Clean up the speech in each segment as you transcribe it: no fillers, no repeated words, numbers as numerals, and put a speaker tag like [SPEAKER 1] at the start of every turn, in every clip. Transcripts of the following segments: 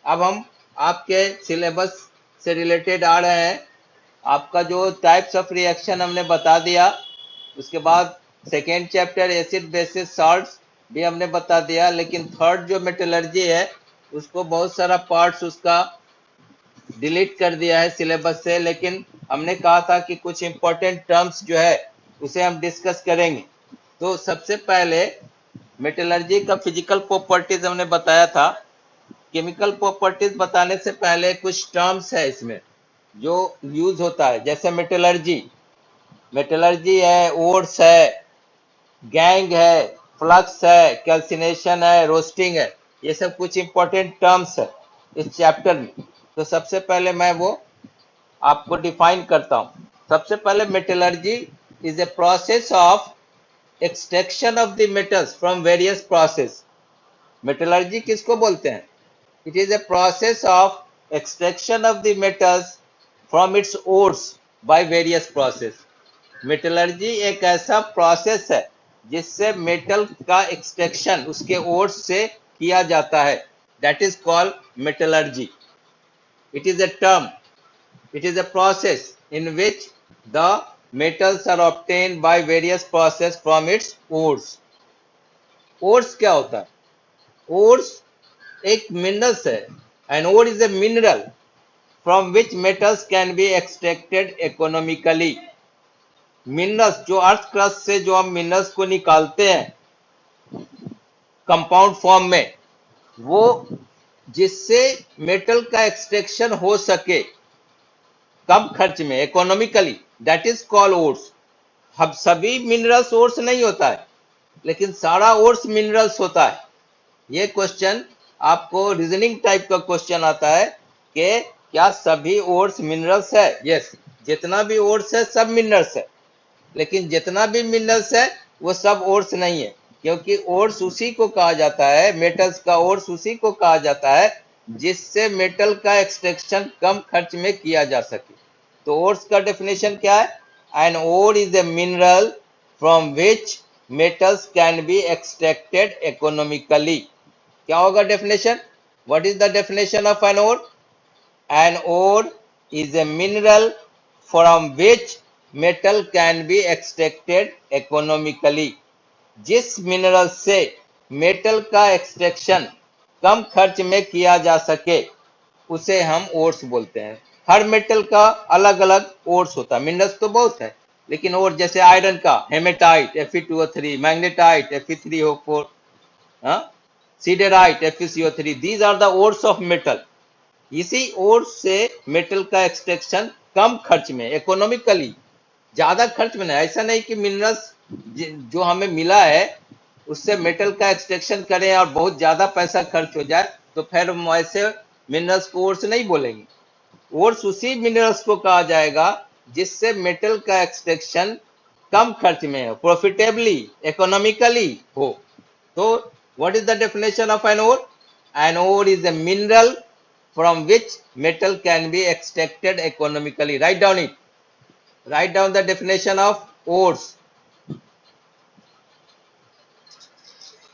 [SPEAKER 1] अब हम आपके सिलेबस से रिलेटेड आ रहे हैं। आपका जो टाइप्स ऑफ रिएक्शन हमने बता दिया, उसके बाद second chapter acid basis salts भी हमने बता दिया, लेकिन थर्ड जो मेटलर्जी है उसको बहुत सारा पार्ट्स उसका डिलीट कर दिया है सिलेबस से, लेकिन हमने कहा था कि कुछ इंपॉर्टेंट टर्म्स जो है उसे हम डिस्कस करेंगे। तो सबसे पहले मेटलर्जी का फिजिकल प्रॉपर्टीज हमने बताया था। केमिकल प्रॉपर्टीज बताने से पहले कुछ टर्म्स है इसमें जो यूज होता है, जैसे मेटलर्जी मेटलर्जी है, ओर्स है, गैंग है, फ्लक्स है, कैल्सिनेशन है, रोस्टिंग है। ये सब कुछ इंपॉर्टेंट टर्म्स है इस चैप्टर में। तो सबसे पहले मैं वो आपको डिफाइन करता हूं। सबसे पहले metallurgy is a process of extraction of the metals from various process. Metallurgy किसको बोलते हैं? It is a process of extraction of the metals from its ores by various process. Metallurgy एक ऐसा प्रोसेस है जिससे मेटल का extraction उसके ores से किया जाता है। That is called metallurgy. It is a term, it is a process in which the metals are obtained by various process from its ores. Ores क्या होता है? Ores एक minerals है। An ore is a mineral from which metals can be extracted economically. Minerals जो earth crust से जो हम minerals को निकालते हैं कंपाउंड फॉर्म में, वो जिससे मेटल का एक्सट्रैक्शन हो सके कम खर्च में, economically, that is called ores. अब सभी मिनरल्स ओर्स नहीं होता है, लेकिन सारा ओर्स मिनरल्स होता है। ये क्वेश्चन आपको रीजनिंग टाइप का क्वेश्चन आता है कि क्या सभी ओर्स मिनरल्स है? यस, जितना भी ओर्स है सब मिनरल्स है, लेकिन जितना भी मिनरल्स है वो सब ओर्स नहीं है, क्योंकि ओर्स उसी को कहा जाता है, मेटल्स का ओर्स उसी को कहा जाता है जिससे मेटल का एक्सट्रैक्शन कम खर्च में किया जा सके। तो ओर्स का डेफिनेशन क्या है? An ore is a mineral from which metals can be extracted economically. क्या होगा definition? What is the definition of an ore? An ore is a mineral from which metal can be extracted economically. जिस mineral से metal का extraction कम खर्च में किया जा सके उसे हम ओर्स बोलते हैं। हर मेटल का अलग अलग ओर्स होता है। मिनरल्स तो बहुत है, लेकिन और जैसे आयरन का hematite Fe2O3, magnetite Fe3O4, siderite FeCO3, these are the ores of metal. इसी ओर से मेटल का एक्सट्रैक्शन कम खर्च में, इकोनॉमिकली, ज्यादा खर्च में नहीं। ऐसा नहीं कि मिनरल्स जो हमें मिला है उससे मेटल का एक्सट्रैक्शन करें और बहुत ज्यादा पैसा खर्च हो जाए, तो फिर हम ऐसे मिनरल्स को ओर्स नहीं बोलेंगे। ओर्स उसी मिनरल्स को कहा जाएगा जिससे मेटल का एक्सट्रैक्शन कम खर्च में हो, प्रॉफिटेबली, इकोनॉमिकली हो। तो what is the definition of an ore? An ore is a mineral from which metal can be extracted economically. Write down it. Write down the definition of ores.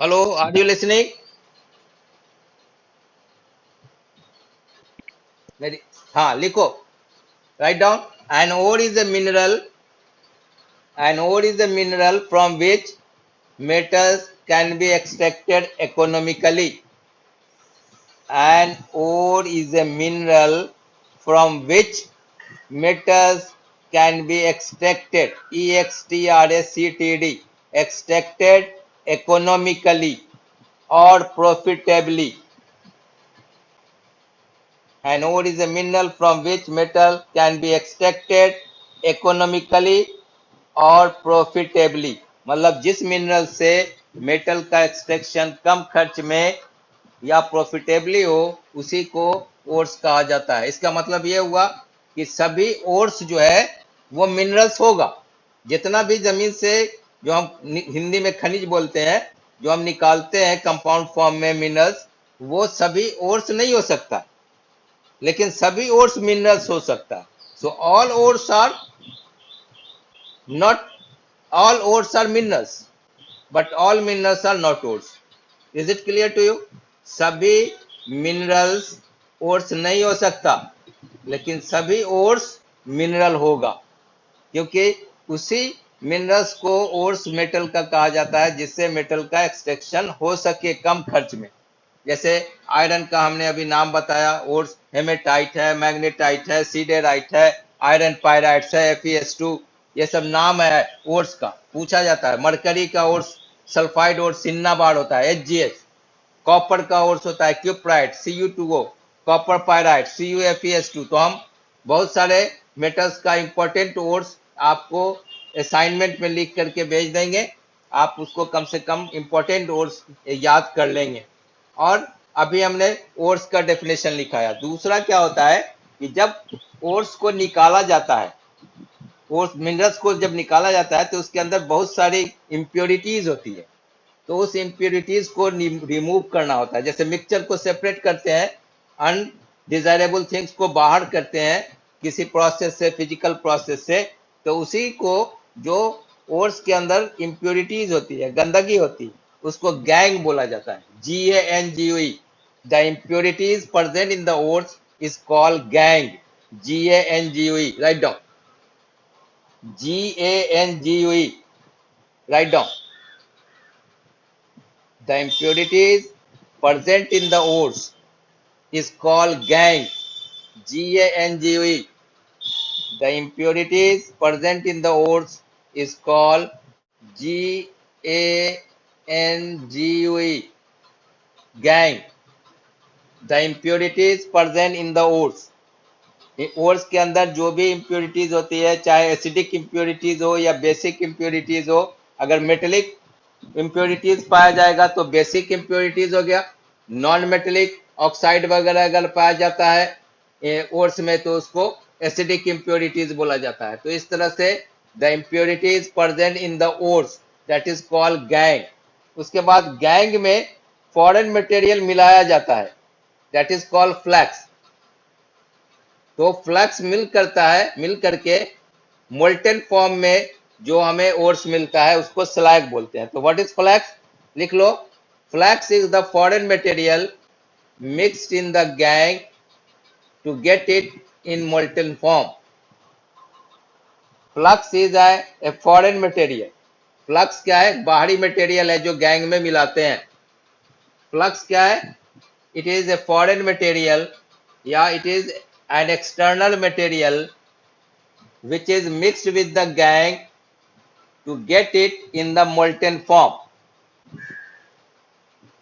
[SPEAKER 1] Hello, are you listening? हाँ, लिखो। Write down. An ore is a mineral. An ore is a mineral from which metals can be extracted economically. An ore is a mineral from which metals can be extracted, extracted, extracted economically or profitably. An ore is a mineral from which metal can be extracted economically और profitably। मतलब जिस mineral से metal का extraction कम खर्च में या profitably हो उसी को ओर्स कहा जाता है। इसका मतलब यह हुआ कि सभी ओर्स जो है वो मिनरल्स होगा। जितना भी जमीन से जो हम हिंदी में खनिज बोलते हैं, जो हम निकालते हैं कंपाउंड फॉर्म में मिनरल्स, वो सभी ओर्स नहीं हो सकता, लेकिन सभी ओर्स मिनरल्स हो सकता है। So all ores are not, all ores are minerals, but all minerals are not ores. Is it clear to you? सभी मिनरल्स ओर्स नहीं हो सकता, लेकिन सभी ओर्स मिनरल होगा, क्योंकि उसी मिनरल्स को ओर्स मेटल का कहा जाता है जिससे मेटल का एक्सट्रैक्शन हो सके कम खर्च में। जैसे आयरन का हमने अभी नाम बताया, ओर्स हेमेटाइट है, मैग्नेटाइट है, सीडेराइट है, आयरन पायराइट्स है, Fe2, ये सब नाम है ओर्स का, पूछा जाता है। मरकरी का ओर्स सल्फाइड ओर्स सिन्नाबार होता है, HgH। कॉपर का ओर्स होता है cuprite, Cu2O। Copper pyrite, CuFeS2। तो हम बहुत सारे मेटल्स का इंपॉर्टेंट ओर्स आपको असाइनमेंट में लिख करके भेज देंगे, आप उसको कम से कम इंपॉर्टेंट ओर्स याद कर लेंगे। और अभी हमने ओर्स का डेफिनेशन लिखाया। दूसरा क्या होता है कि जब ओर्स को निकाला जाता है, ओर्स मिनरल्स को जब निकाला जाता है तो उसके अंदर बहुत सारी इम्प्योरिटीज होती है, तो उस इम्प्योरिटीज को रिमूव करना होता है। जैसे मिक्सचर को सेपरेट करते हैं, अनडिजायरेबल थिंग्स को बाहर करते हैं किसी प्रोसेस से, फिजिकल प्रोसेस से, तो उसी को जो ओर्स के अंदर इम्प्योरिटीज होती है, गंदगी होती है, उसको गैंग बोला जाता है, GANGUE। The impurities present in the ores is called gang, GANGUE। Write down, GANGUE, write down. The impurities present in the ores is called gangue, GANGUE. The impurities present in the ores is called GANGUE, gang. The impurities present in the ores, ores के अंदर जो भी impurities होती है, चाहे acidic impurities हो या basic impurities हो, अगर मेटेलिक इम्प्योरिटीज पाया जाएगा तो बेसिक इम्प्योरिटीज हो गया। नॉन मेटेलिक ऑक्साइड वगैरह अगर पाया जाता है ओर्स में तो उसको एसिडिक इम्प्योरिटीज बोला जाता है। तो इस तरह से the impurities present in the ores, that is called gang. उसके बाद गैंग में फॉरेन मटेरियल मिलाया जाता है, दैट इज कॉल्ड फ्लैक्स। तो फ्लक्स मिल करके मोल्टेन फॉर्म में जो हमें ओर्स मिलता है उसको स्लैग बोलते हैं। तो व्हाट इज फ्लैक्स, लिख लो। Flux is the foreign material mixed in the gangue to get it in molten form. Flux is a foreign material. Flux क्या है, बाहरी मटेरियल है जो गैंग में मिलाते हैं। फ्लक्स क्या है, it is a foreign material या it is an external material which is mixed with the gang to get it in the molten form,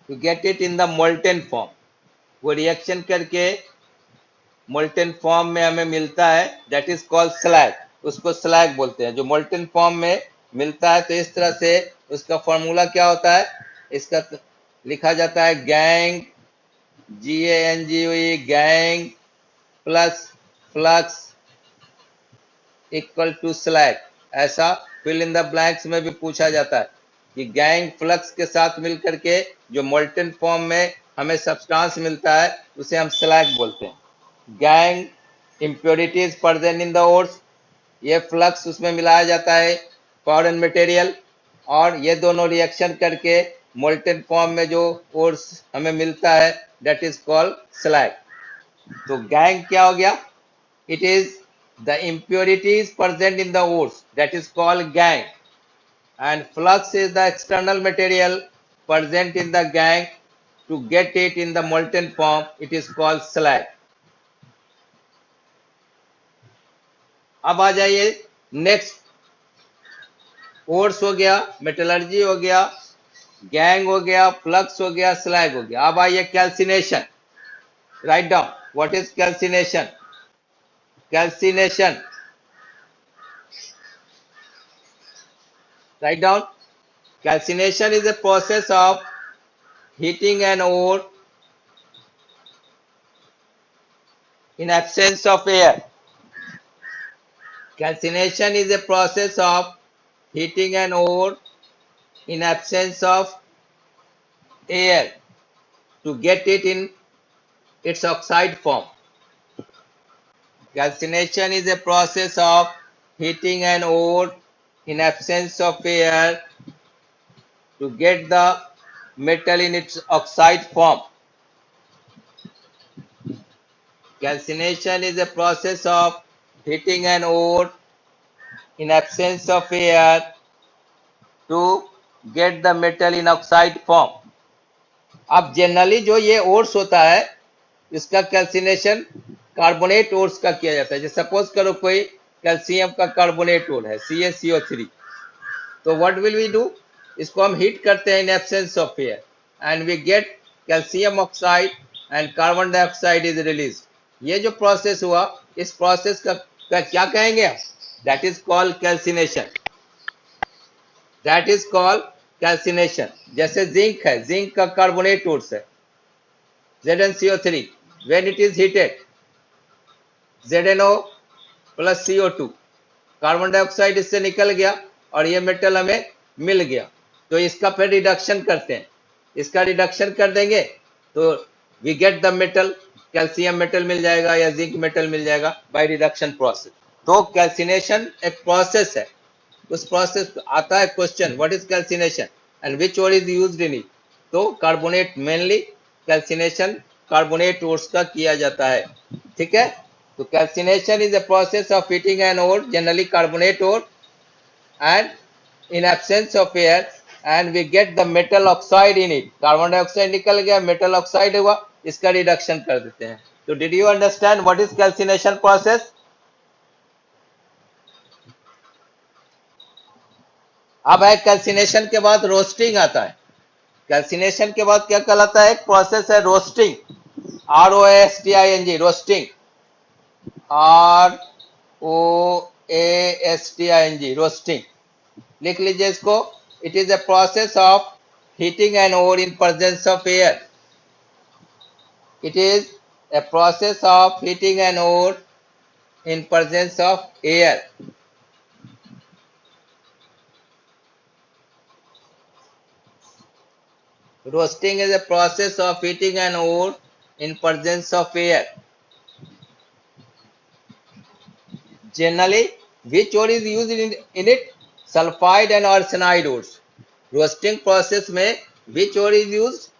[SPEAKER 1] to get it in the molten form। वो reaction करके molten form में हमें मिलता है, that is called slag, उसको slag बोलते हैं, जो मोल्टेन फॉर्म में मिलता है। तो इस तरह से उसका फॉर्मूला क्या होता है, इसका लिखा जाता है gangue, GANGUE, gangue plus flux equal to slag. ऐसा फिल इन द ब्लैंक्स में भी पूछा जाता है कि गैंग फ्लक्स के साथ मिलकर के जो मोल्टेन फॉर्म में हमें सब्सटेंस मिलता है उसे हम स्लैग बोलते हैं। Gang impurities present in the ores, ये फ्लक्स उसमें मिलाया जाता है फॉरेन मटेरियल, और ये दोनों रिएक्शन करके मोल्टेन फॉर्म में जो ओर्स हमें मिलता है दैट इज कॉल्ड स्लैग। तो गैंग क्या हो गया, it is the impurities present in the ores, that is called gangue, and flux is the external material present in the gangue to get it in the molten form, it is called slag। अब आ जाइए next, ores हो गया, metallurgy हो गया, gang हो गया, flux हो गया, स्लैग हो गया। अब आइए calcination. Write down, what is calcination, calcination, write down, calcination is a process of heating an ore in absence of air। Calcination is a process of heating an ore in absence of air to get it in its oxide form। Calcination is a process of heating an ore in absence of air to get the metal in its oxide form। Calcination is a process of heating an ore in absence of air to get the metal in oxide form. अब generally जो ये ores होता है इसका calcination carbonate ores का किया जाता है। जैसे सपोज करो कोई कैल्शियम का कार्बोनेट ओर है CaCO3, तो व्हाट विल वी डू, इसको हम हीट करते हैं in absence of air and we get calcium oxide and carbon dioxide is release. ये जो प्रोसेस हुआ इस प्रोसेस का क्या कहेंगे हम, that is called calcination, that is called calcination. जैसे जिंक है, जिंक का कार्बोनेट ओर्स है ZnCO3, when it is heated ZnO plus CO2, carbon dioxide इससे निकल गया और ये मेटल हमें मिल गया। तो इसका फिर रिडक्शन करते हैं, इसका रिडक्शन कर देंगे तो we get the metal, calcium metal मिल जाएगा या जिंक मेटल मिल जाएगा बाय रिडक्शन प्रोसेस। तो कैल्सिनेशन एक प्रोसेस है, उस प्रोसेस आता है question what is calcination and which ore is used in it. तो carbonate mainly calcination carbonate ores का किया जाता है, ठीक है। तो calcination is a process of heating an ore, generally carbonate ore, and in absence of air and we get the metal oxide in it. Carbon dioxide निकल गया, metal oxide हुआ, इसका रिडक्शन कर देते हैं। तो did you understand what is calcination process? अब है कैल्सिनेशन के बाद रोस्टिंग आता है। कैल्सिनेशन के बाद क्या कहलाता है, एक प्रोसेस है roasting, ROASTING, roasting, ROASTING, roasting. लिख लीजिए इसको, it is a process of heating an ore in presence of air. It is a process of heating an ore in presence of air. Roasting is a process of heating an ore in presence of air. Generally, which ore is used in it? Sulfide and arsenide ores. Roasting process में which ore is used?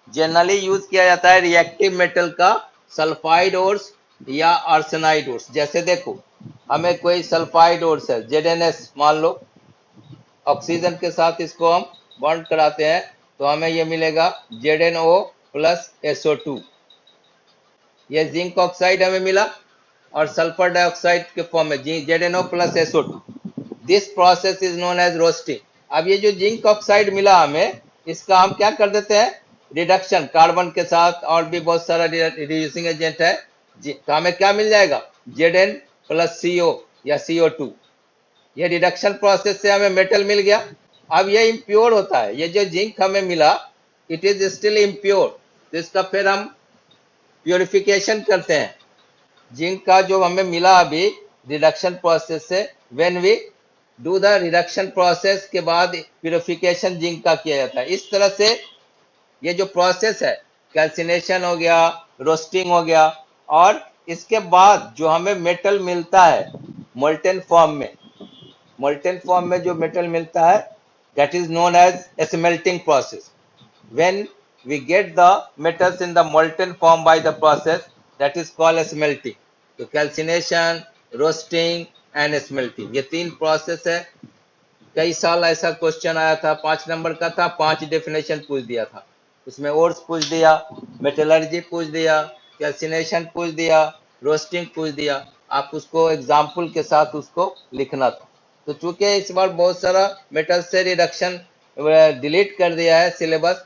[SPEAKER 1] Generally use किया जाता है reactive metal का sulphide ores या arsenide ores. जैसे देखो हमें कोई सल्फाइड ओर्स है ZnS, मान लो ऑक्सीजन के साथ इसको हम बॉन्ड कराते हैं तो हमें ये मिलेगा ZnO प्लस SO2। ये जिंक ऑक्साइड हमें मिला और सल्फर डाइऑक्साइड के फॉर्म में ZnO plus SO2। This process is known as roasting. अब ये जो जिंक ऑक्साइड मिला हमें, इसका हम क्या कर देते हैं, रिडक्शन कार्बन के साथ, और भी बहुत सारा रिड्यूसिंग एजेंट है, तो हमें क्या मिल जाएगा Zn प्लस CO या CO2। ये रिडक्शन प्रोसेस से हमें मेटल मिल गया। अब ये इम्प्योर होता है, ये जो जिंक हमें मिला इट इज स्टिल इम्प्योर, तो इसका फिर हम प्योरिफिकेशन करते हैं। जिंक का जो हमें मिला अभी रिडक्शन प्रोसेस से, when we do the reduction process के बाद प्योरिफिकेशन जिंक का किया जाता है। इस तरह से ये जो प्रोसेस है कैल्सिनेशन हो गया, रोस्टिंग हो गया, और इसके बाद जो हमें मेटल मिलता है मोल्टेन फॉर्म में, मोल्टेन फॉर्म में जो मेटल मिलता है that is known as smelting process. When we get the metals in the molten form by the process that is called smelting. तो कैल्सिनेशन, रोस्टिंग एंड स्मेल्टिंग, ये तीन process है। कई साल ऐसा क्वेश्चन आया था 5 नंबर का था, 5 डेफिनेशन पूछ दिया था, उसमें ओर्स पूछ दिया, मेटलर्जी पूछ दिया, कैल्सिनेशन पूछ दिया, रोस्टिंग पूछ दिया, आप उसको एग्जाम्पल के साथ उसको लिखना था। तो चूंकि इस बार बहुत सारा मेटल से रिडक्शन डिलीट कर दिया है सिलेबस,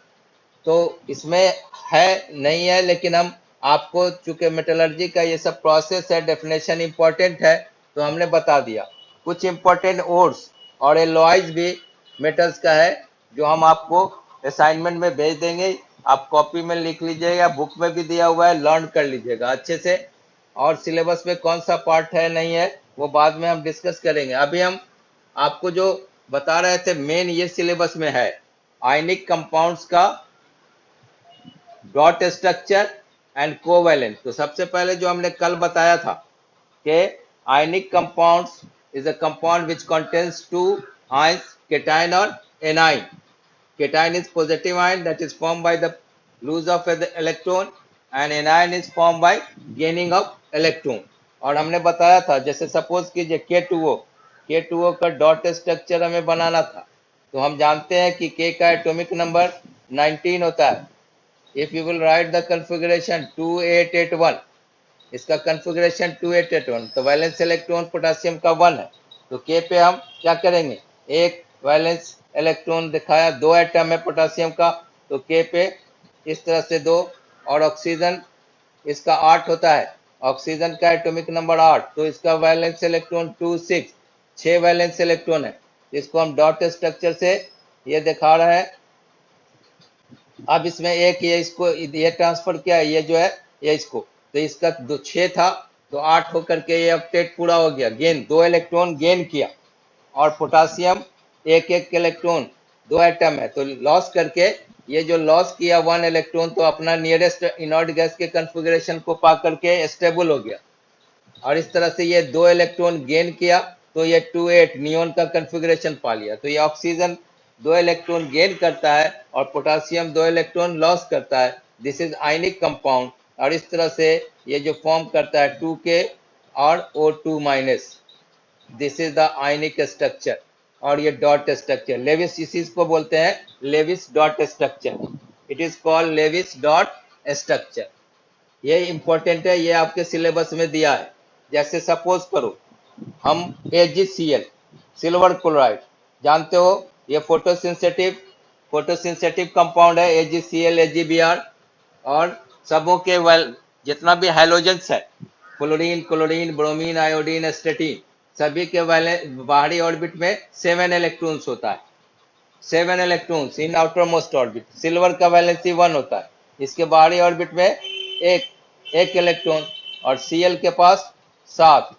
[SPEAKER 1] तो इसमें है नहीं है, लेकिन हम आपको चूंकि मेटलर्जी का ये सब प्रोसेस है, डेफिनेशन इंपॉर्टेंट है, तो हमने बता दिया। कुछ इंपॉर्टेंट ओर्स और एलॉयज भी मेटल्स का है जो हम आपको असाइनमेंट में भेज देंगे, आप कॉपी में लिख लीजिएगा, बुक में भी दिया हुआ है, लर्न कर लीजिएगा अच्छे से। और सिलेबस में कौन सा पार्ट है नहीं है वो बाद में हम डिस्कस करेंगे। अभी हम आपको जो बता रहे थे मेन ये सिलेबस में है आयनिक कंपाउंड्स का डॉट स्ट्रक्चर एंड कोवैलेंट। तो सबसे पहले जो हमने कल बताया था कि ionic compounds is a compound which contains two ions, cation or anion. Cation is positive ion that is formed by the loss of the electron, and anion is formed by gaining of electron. और हमने बताया था, जैसे suppose कीजिए K2O का dot structure हमें बनाना था, तो हम जानते हैं कि K का एटॉमिक नंबर 19 होता है। If you will write the configuration 2881, इसका कॉन्फ़िगरेशन 2881, तो वैलेंस इलेक्ट्रॉन पोटेशियम का 1 है, तो K पे हम क्या करेंगे, एक वैलेंस इलेक्ट्रॉन दिखाया, 2 एटम है पोटेशियम का, तो K पे इस तरह से 2, और ऑक्सीजन इसका 8 होता है, ऑक्सीजन का एटॉमिक नंबर 8, तो इसका वैलेंस इलेक्ट्रॉन 26, 6 वैलेंस इलेक्ट्रॉन है। इसको हम डॉट स्ट्रक्चर से ये दिखा रहे हैं। अब इसमें एक ये इसको ये ट्रांसफर किया है, ये जो है ये इसको, तो इसका 6 था तो 8 होकर के ये अपडेट पूरा हो गया, गेन 2 इलेक्ट्रॉन गेन किया। और पोटासियम एक एक इलेक्ट्रॉन, 2 एटम है, तो लॉस करके ये जो लॉस किया 1 इलेक्ट्रॉन, तो अपना नियरेस्ट इनर्ट गैस के कॉन्फ़िगरेशन को पा करके स्टेबल हो गया। और इस तरह से ये 2 इलेक्ट्रॉन गेन किया, तो ये 28 नियोन का कॉन्फ़िगरेशन पा लिया। तो ये ऑक्सीजन 2 इलेक्ट्रॉन गेन करता है और पोटेशियम 2 इलेक्ट्रॉन लॉस करता है। This is ionic compound. और इस तरह से ये जो फॉर्म करता है 2K और O2 minus, this is the ionic structure. और ये डॉट स्ट्रक्चर लेविस, इसी को बोलते हैं Lewis dot structure. It is called Lewis dot structure. ये इंपॉर्टेंट है, ये आपके सिलेबस में दिया है। जैसे सपोज करो हम AgCl सिल्वर क्लोराइड जानते हो, ये फोटोसिंथेटिक कंपाउंड है AgCl AgBr। और सबों के जितना भी हाइड्रोजन्स है, क्लोरीन क्लोरीन ब्रोमीन आयोडीन एस्टेटीन, सभी के बाहरी ऑर्बिट में 7 इलेक्ट्रॉन्स होता है, 7 electrons in outer most orbit. Silver का वैलेंसी 1 होता है, इसके बाहरी ऑर्बिट में एक इलेक्ट्रॉन, और Cl के पास 7।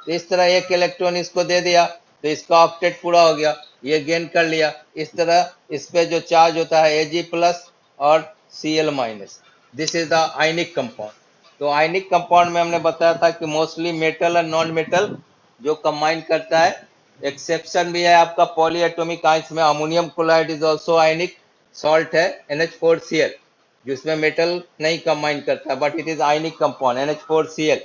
[SPEAKER 1] तो इस तरह एक इलेक्ट्रॉन इसको दे दिया, तो इसका ऑक्टेट पूरा हो गया, ये गेन कर लिया। इस तरह इस पे जो चार्ज होता है Ag प्लस और Cl minus, this is the ionic compound. तो आयनिक कंपाउंड में हमने बताया था कि मोस्टली मेटल और नॉन मेटल जो कंबाइन करता है। एक्सेप्शन भी है आपका पॉली एटॉमिक आयंस में, ammonium chloride is also ionic salt है NH4Cl, जिसमें मेटल नहीं कंबाइन करता, but it is ionic compound NH4Cl।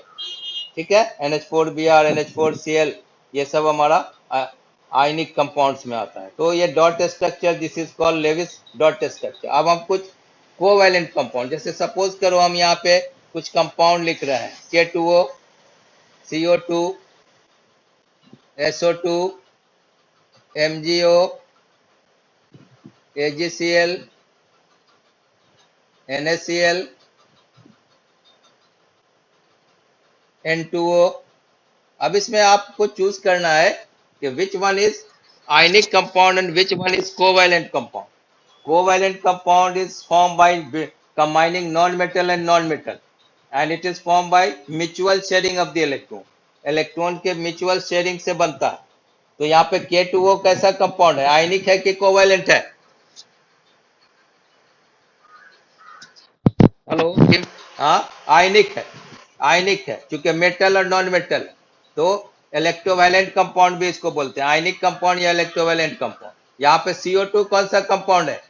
[SPEAKER 1] ठीक है, NH4Br NH4Cl ये सब हमारा आयनिक कंपाउंड्स में आता है। तो ये dot structure, this is called Lewis dot structure. अब हम कुछ कोवैलेंट कंपाउंड, जैसे सपोज करो हम यहाँ पे कुछ कंपाउंड लिख रहे हैं, K2O CO2 SO2 MgO AgCl NaCl N2O। अब इसमें आपको चूज करना है कि which one is ionic compound and which one is covalent compound. Covalent compound is form by combining non metal and non metal, and it is form by mutual sharing of the electron. Electron के mutual sharing से बनता है। तो यहाँ पे K2O कैसा compound है, आयनिक है कि कोवैलेंट है? हेलो, हाँ आयनिक है, आयनिक है, क्योंकि मेटल और नॉन मेटल, तो इलेक्ट्रोवैलेंट कंपाउंड भी इसको बोलते हैं, आयनिक कंपाउंड या इलेक्ट्रोवैलेंट कंपाउंड। यहाँ पे CO2 कौन सा कंपाउंड है,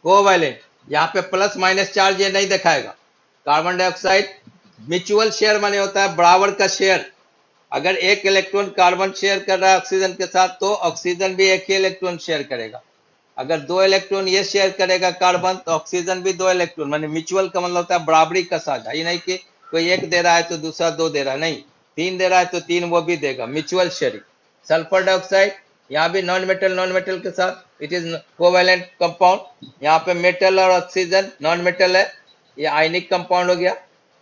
[SPEAKER 1] कोवैलेंट। यहाँ पे प्लस माइनस चार्ज ये नहीं दिखाएगा। कार्बन डाइऑक्साइड म्यूचुअल शेयर माने होता है बराबर का शेयर। अगर एक इलेक्ट्रॉन कार्बन शेयर कर रहा है ऑक्सीजन के साथ, तो ऑक्सीजन भी एक ही इलेक्ट्रॉन शेयर करेगा। अगर 2 इलेक्ट्रॉन ये शेयर करेगा कार्बन, तो ऑक्सीजन भी 2 इलेक्ट्रॉन, माने म्यूचुअल का मतलब होता है बराबरी का साझा। ये नहीं कि कोई एक दे रहा है तो दूसरा 2 दे रहा है, नहीं, 3 दे रहा है तो 3 वो भी देगा, म्यूचुअल शेयरिंग। सल्फर डाइऑक्साइड यहाँ भी नॉन मेटल के साथ, इट इज कोवैलेंट कंपाउंड। यहाँ पे मेटल और ऑक्सीजन नॉन मेटल है, ये आयनिक कंपाउंड हो गया।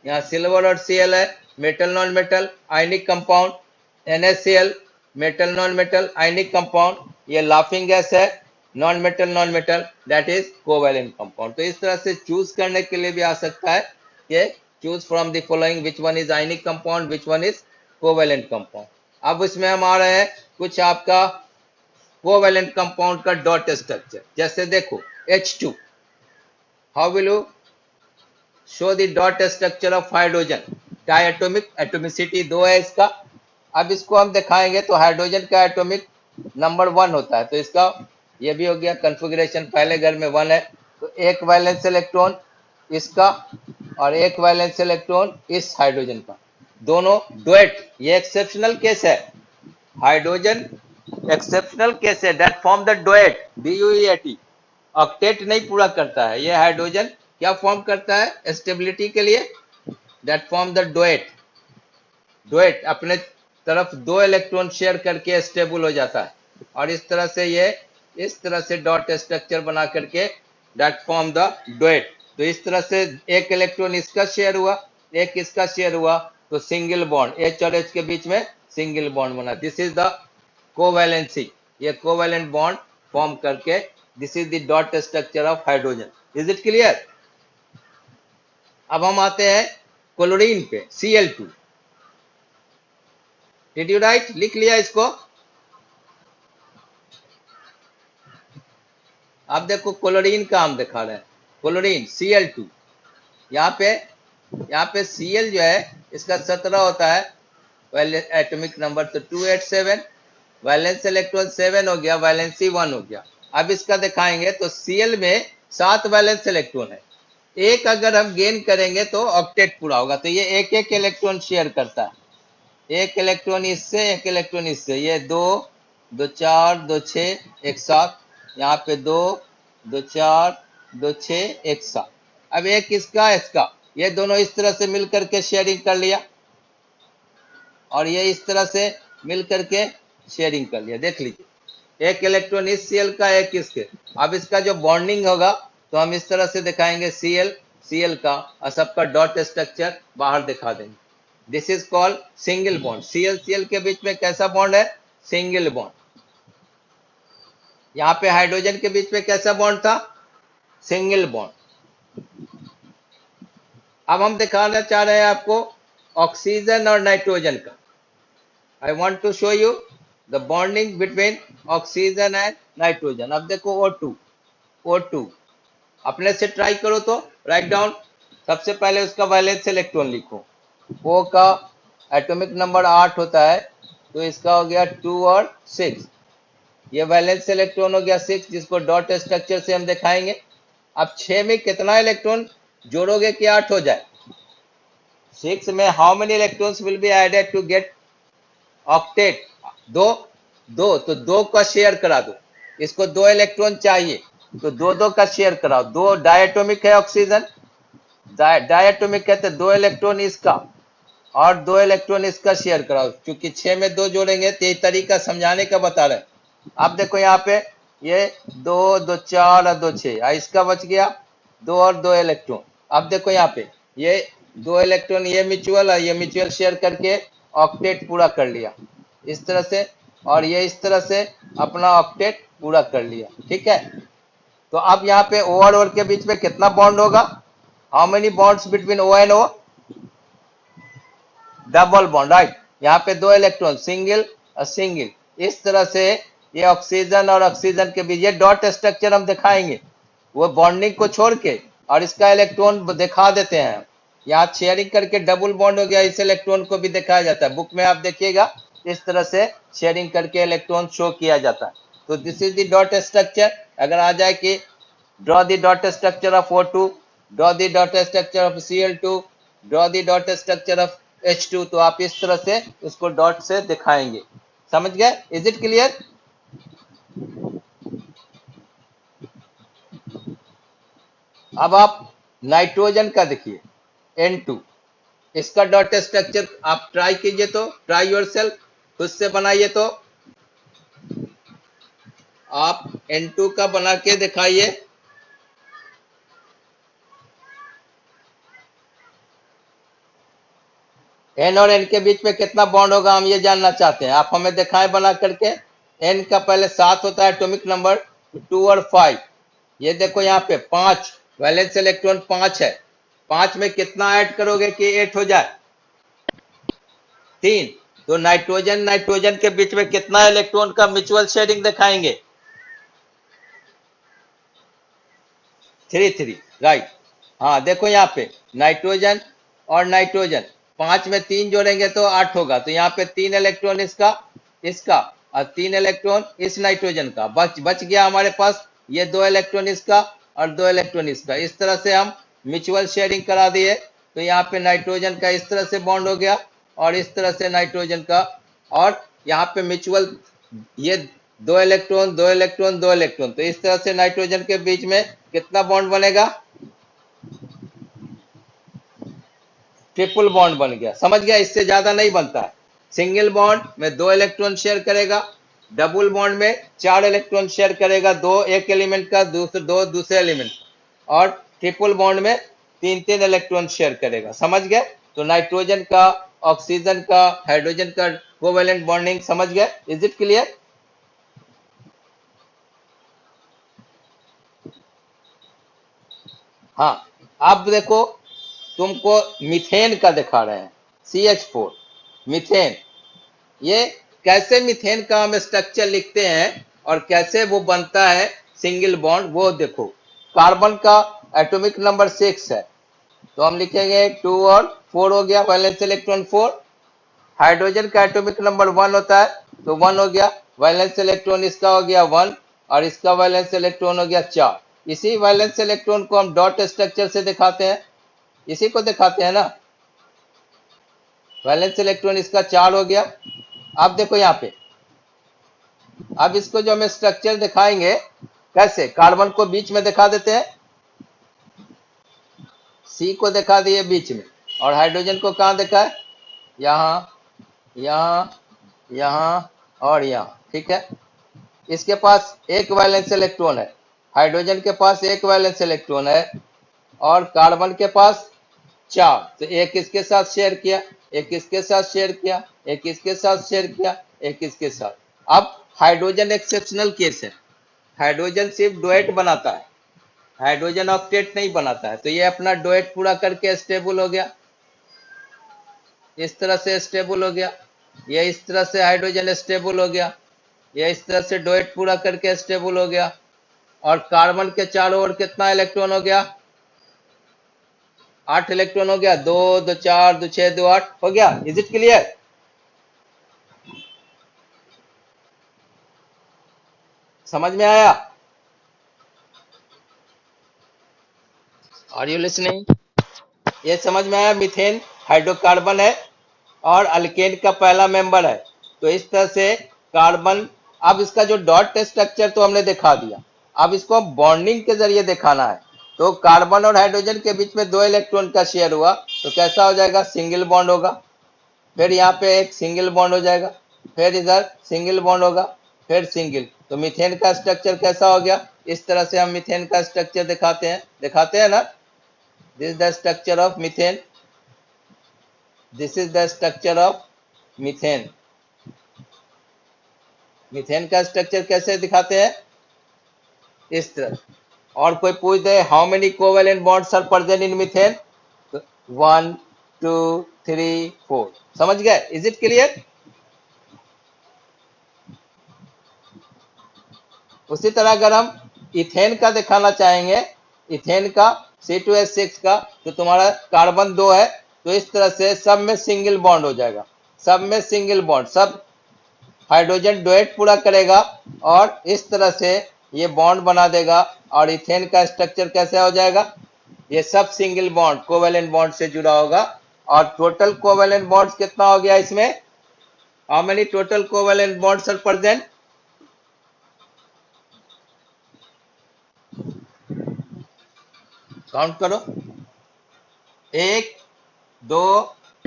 [SPEAKER 1] यहाँ सिल्वर और Cl है, metal non metal ionic compound. NaCl metal non metal ionic compound. ये लाफिंग गैस है, non metal that is covalent compound. तो इस तरह से चूज करने के लिए भी आ सकता है कि choose from the following which one is ionic compound, which one is covalent compound. अब इसमें हम आ रहे हैं कुछ आपका कोवैलेंट कंपाउंड का डॉट स्ट्रक्चर। जैसे देखो H2, how will you show the dot structure of hydrogen. Diatomic atomicity 2 है इसका। अब इसको हम दिखाएंगे तो हाइड्रोजन का एटॉमिक नंबर 1 होता है, तो इसका ये भी हो गया कॉन्फ़िगरेशन, पहले घर में 1 है, तो एक वैलेंस इलेक्ट्रॉन इसका और एक वैलेंस इलेक्ट्रॉन इस हाइड्रोजन का, दोनों डुएट। ये एक्सेप्शनल केस है, हाइड्रोजन एक्सेप्शनल केस है, that form the duet, DUEAT। Octet नहीं पूरा करता है ये हाइड्रोजन, क्या फॉर्म करता है स्टेबिलिटी के लिए, that form the duet. Duet अपने तरफ दो इलेक्ट्रॉन शेयर करके स्टेबल हो जाता है, और इस तरह से ये इस तरह से डॉट स्ट्रक्चर बना करके दैट फॉर्म द डुएट। तो इस तरह से एक इलेक्ट्रॉन इसका शेयर हुआ, एक इसका शेयर हुआ, तो सिंगल बॉन्ड H और H के बीच में सिंगल बॉन्ड बना। दिस इज द कोवैलेंसी, ये कोवैलेंट बॉन्ड फॉर्म करके, this is the dot structure of hydrogen. Is it clear? अब हम आते हैं क्लोरीन पे, Cl2। Did you right? लिख लिया इसको? आप देखो क्लोरीन का हम दिखा रहे हैं, क्लोरीन Cl2। यहाँ पे Cl जो है इसका 17 होता है एटॉमिक नंबर, तो 287, वैलेंस इलेक्ट्रॉन 7 हो गया, वैलेंसी 1 हो गया। अब इसका दिखाएंगे तो Cl में 7 वैलेंस इलेक्ट्रॉन है, एक अगर हम गेन करेंगे तो ऑक्टेट पूरा होगा। तो ये एक एक इलेक्ट्रॉन शेयर करता है, एक इलेक्ट्रॉन इससे, एक इलेक्ट्रॉन इससे, ये 2 2 4 2 6 1 7, यहाँ पे 2 2 4 2 6 1 7। अब एक इसका इसका, ये दोनों इस तरह से मिल करके शेयरिंग कर लिया, और ये इस तरह से मिल करके शेयरिंग कर लिया। देख लीजिए, एक इलेक्ट्रॉन इस Cl का, एक इसके। अब इसका जो बॉन्डिंग होगा तो हम इस तरह से दिखाएंगे, Cl का, और सबका डॉट स्ट्रक्चर बाहर दिखा देंगे। This is called single bond. Cl के बीच में कैसा बॉन्ड है? Single bond. यहाँ पे हाइड्रोजन के बीच में कैसा बॉन्ड था? Single bond. अब हम दिखाना चाह रहे हैं आपको ऑक्सीजन और नाइट्रोजन का। I want to show you the bonding between oxygen and nitrogen. अब देखो O2 अपने से ट्राई करो तो राइट डाउन। सबसे पहले उसका वैलेंस इलेक्ट्रॉन लिखो। O का एटॉमिक नंबर 8 होता है, तो इसका हो गया 2 और 6। ये वैलेंस इलेक्ट्रॉन हो गया 6, जिसको डॉट स्ट्रक्चर से हम दिखाएंगे। अब 6 में कितना इलेक्ट्रॉन जोड़ोगे कि 8 हो जाए? 6 में how many electrons will be added to get octet? दो तो 2 का शेयर करा दो, इसको 2 इलेक्ट्रॉन चाहिए, तो 2 का शेयर कराओ। 2 डायटोमिक है ऑक्सीजन, डायटोमिक है, तो 2 इलेक्ट्रॉन इसका और 2 इलेक्ट्रॉन इसका शेयर कराओ। क्योंकि 6 में 2 जोड़ेंगे, तो ये तरीका समझाने का बता रहे हैं। आप देखो यहाँ पे ये 2 2 4 और 2 6, इसका बच गया 2 और 2 इलेक्ट्रॉन। अब देखो यहाँ पे ये 2 इलेक्ट्रॉन, ये म्यूचुअल और ये म्यूचुअल शेयर करके ऑक्टेट पूरा कर लिया इस तरह से, और ये इस तरह से अपना ऑक्टेट पूरा कर लिया। ठीक है, तो अब यहाँ पे O और O के बीच में कितना बॉन्ड होगा? How many bonds between O and O? Double bond, right. यहाँ पे 2 इलेक्ट्रॉन, सिंगल और सिंगल। इस तरह से ये ऑक्सीजन और ऑक्सीजन के बीच ये डॉट स्ट्रक्चर हम दिखाएंगे, वो बॉन्डिंग को छोड़ के, और इसका इलेक्ट्रॉन दिखा देते हैं। यहाँ शेयरिंग करके डबल बॉन्ड हो गया, इस इलेक्ट्रॉन को भी दिखाया जाता है। बुक में आप देखिएगा इस तरह से शेयरिंग करके इलेक्ट्रॉन शो किया जाता है। तो this is the dot structure. अगर आ जाए कि draw the dot structure of O2, draw the dot structure of Cl2, draw the dot structure of H2, तो आप इस तरह से उसको डॉट से दिखाएंगे। समझ गए? Is it clear? अब आप नाइट्रोजन का देखिए, N2, इसका डॉट स्ट्रक्चर आप ट्राई कीजिए, तो ट्राई योरसेल्फ, खुद से बनाइए। तो आप N2 का बना के दिखाइए। N और N के बीच में कितना बॉन्ड होगा, हम ये जानना चाहते हैं। आप हमें दिखाएं बना करके। N का पहले 7 होता है एटॉमिक नंबर, 2 और 5। ये देखो यहाँ पे 5 वैलेंस इलेक्ट्रॉन 5 है, 5 में कितना ऐड करोगे कि 8 हो जाए? 3। तो नाइट्रोजन के बीच में कितना इलेक्ट्रॉन का म्यूचुअल शेयरिंग दिखाएंगे? 3 राइट। हाँ देखो यहाँ पे नाइट्रोजन और नाइट्रोजन, 5 में 3 जोड़ेंगे तो 8 होगा। तो यहाँ पे 3 इलेक्ट्रॉन इसका और 3 इलेक्ट्रॉन इस नाइट्रोजन का बच गया हमारे पास। ये 2 इलेक्ट्रॉन इसका और 2 इलेक्ट्रॉन इसका। इस तरह से हम म्यूचुअल शेयरिंग करा दिए। तो यहाँ पे नाइट्रोजन का इस तरह से बॉन्ड हो गया और इस तरह से नाइट्रोजन का, और यहाँ पे म्यूचुअल ये 2 इलेक्ट्रॉन 2 इलेक्ट्रॉन 2 इलेक्ट्रॉन। तो इस तरह से नाइट्रोजन के बीच में कितना बॉन्ड बनेगा? ट्रिपल बॉन्ड बन गया। समझ गया? इससे ज्यादा नहीं बनता है। सिंगल बॉन्ड में 2 इलेक्ट्रॉन शेयर करेगा, डबल बॉन्ड में 4 इलेक्ट्रॉन शेयर करेगा, दो एक एलिमेंट का, दो दूसरे एलिमेंट, और ट्रिपल बॉन्ड में 3 इलेक्ट्रॉन शेयर करेगा। समझ गए? तो नाइट्रोजन का, ऑक्सीजन का, हाइड्रोजन का कोवेलेंट बॉन्डिंग समझ गए? Is it clear? हाँ, अब देखो, तुमको मीथेन का दिखा रहे हैं, CH4 मीथेन। ये कैसे मीथेन का हम स्ट्रक्चर लिखते हैं और कैसे वो बनता है सिंगल बॉन्ड, वो देखो। कार्बन का एटॉमिक नंबर 6 है, तो हम लिखेंगे 2 और 4 हो गया, वैलेंस इलेक्ट्रॉन 4। हाइड्रोजन का एटॉमिक नंबर 1 होता है, तो 1 हो गया, वैलेंस इलेक्ट्रॉन इसका हो गया 1, और इसका वैलेंस इलेक्ट्रॉन हो गया 4। इसी वैलेंस इलेक्ट्रॉन को हम डॉट स्ट्रक्चर से दिखाते हैं, इसी को दिखाते हैं ना। वैलेंस इलेक्ट्रॉन इसका 4 हो गया। अब देखो यहाँ पे, अब इसको जो हम स्ट्रक्चर दिखाएंगे, कैसे? कार्बन को बीच में दिखा देते हैं, C को दिखा दिए बीच में, और हाइड्रोजन को कहाँ दिखा है? यहाँ, यहाँ, यहाँ और यहाँ। ठीक है? इसके पास एक वैलेंस इलेक्ट्रॉन है, हाइड्रोजन के पास एक वैलेंस इलेक्ट्रॉन है, और कार्बन के पास 4। तो एक इसके साथ शेयर किया, एक इसके साथ शेयर किया, एक इसके साथ शेयर किया, एक इसके साथ। अब हाइड्रोजन एक्सेप्शनल केस है, हाइड्रोजन सिर्फ डुएट बनाता है, हाइड्रोजन ऑक्टेट नहीं बनाता है। तो ये अपना डुएट पूरा करके स्टेबल हो गया, इस तरह से स्टेबल हो गया। ये इस तरह से हाइड्रोजन स्टेबल हो गया, ये इस तरह से डुएट पूरा करके स्टेबल हो गया। और कार्बन के चारों ओर कितना इलेक्ट्रॉन हो गया? 8 इलेक्ट्रॉन हो गया, 2 2 4 2 6 2 8 हो गया। Is it clear? समझ में आया? Are you listening? ये समझ में आया? मीथेन हाइड्रोकार्बन है और अल्केन का पहला मेंबर है। तो इस तरह से कार्बन, अब इसका जो डॉट स्ट्रक्चर तो हमने दिखा दिया, अब इसको बॉन्डिंग के जरिए दिखाना है। तो कार्बन और हाइड्रोजन के बीच में 2 इलेक्ट्रॉन का शेयर हुआ, तो कैसा हो जाएगा? सिंगल बॉन्ड होगा। फिर यहाँ पे एक सिंगल बॉन्ड हो जाएगा, फिर इधर सिंगल बॉन्ड होगा, फिर सिंगल। तो मीथेन का स्ट्रक्चर कैसा हो गया? इस तरह से हम मीथेन का स्ट्रक्चर दिखाते हैं ना। This is the structure of methane, this is the structure of methane. Methane का स्ट्रक्चर कैसे दिखाते हैं? इस तरह। और कोई पूछ दे how many covalent bonds are present in methane, 1 2 3 4। समझ गए? Is it clear? उसी तरह अगर हम इथेन का दिखाना चाहेंगे, इथेन का C2H6 का, तो तुम्हारा कार्बन 2 है, तो इस तरह से सब में सिंगल बॉन्ड हो जाएगा, सब में सिंगल बॉन्ड, सब हाइड्रोजन डुएट पूरा करेगा और इस तरह से ये बॉन्ड बना देगा। और इथेन का स्ट्रक्चर कैसे हो जाएगा? ये सब सिंगल बॉन्ड कोवेलेंट बॉन्ड से जुड़ा होगा। और टोटल कोवेलेंट बॉन्ड्स कितना हो गया इसमें? How many total covalent bonds are present? Count करो, 1 2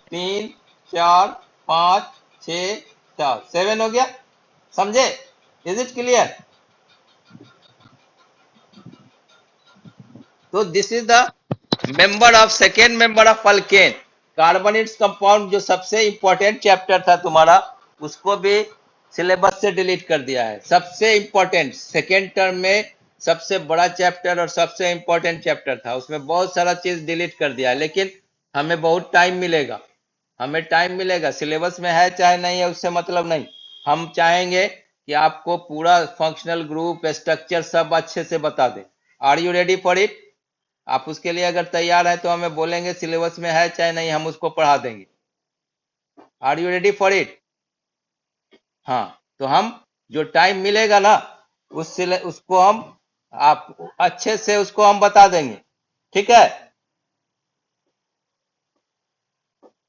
[SPEAKER 1] 3 4 5 6 4 7 हो गया। समझे? Is it clear? तो this is the member of second member of alkane. Carbonates compound जो सबसे इंपॉर्टेंट चैप्टर था तुम्हारा, उसको भी सिलेबस से डिलीट कर दिया है। सबसे इंपॉर्टेंट सेकेंड टर्म में सबसे बड़ा चैप्टर और सबसे इंपॉर्टेंट चैप्टर था, उसमें बहुत सारा चीज डिलीट कर दिया है। लेकिन हमें बहुत टाइम मिलेगा, हमें टाइम मिलेगा, सिलेबस में है चाहे नहीं है उससे मतलब नहीं। हम चाहेंगे कि आपको पूरा फंक्शनल ग्रुप स्ट्रक्चर सब अच्छे से बता दें। Are you ready for it? आप उसके लिए अगर तैयार है तो हमें बोलेंगे, सिलेबस में है चाहे नहीं हम उसको पढ़ा देंगे। Are you ready for it? हाँ, तो हम जो टाइम मिलेगा ना, उसको हम आप अच्छे से उसको हम बता देंगे, ठीक है।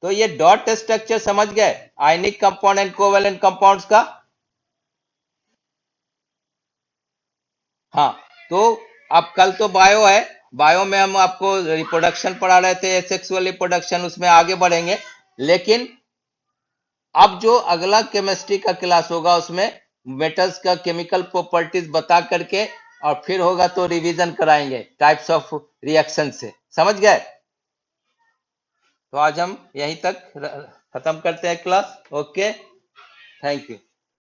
[SPEAKER 1] तो ये डॉट स्ट्रक्चर समझ गए, ionic compound and covalent compounds का। हाँ, तो अब कल तो बायो है, बायो में हम आपको रिप्रोडक्शन पढ़ा रहे थे, सेक्सुअल रिप्रोडक्शन, उसमें आगे बढ़ेंगे। लेकिन अब जो अगला केमिस्ट्री का क्लास होगा उसमें मेटल्स का केमिकल प्रॉपर्टीज बता करके, और फिर होगा तो रिवीजन कराएंगे टाइप्स ऑफ रिएक्शन से, समझ गए। तो आज हम यहीं तक खत्म करते हैं क्लास। Okay, thank you.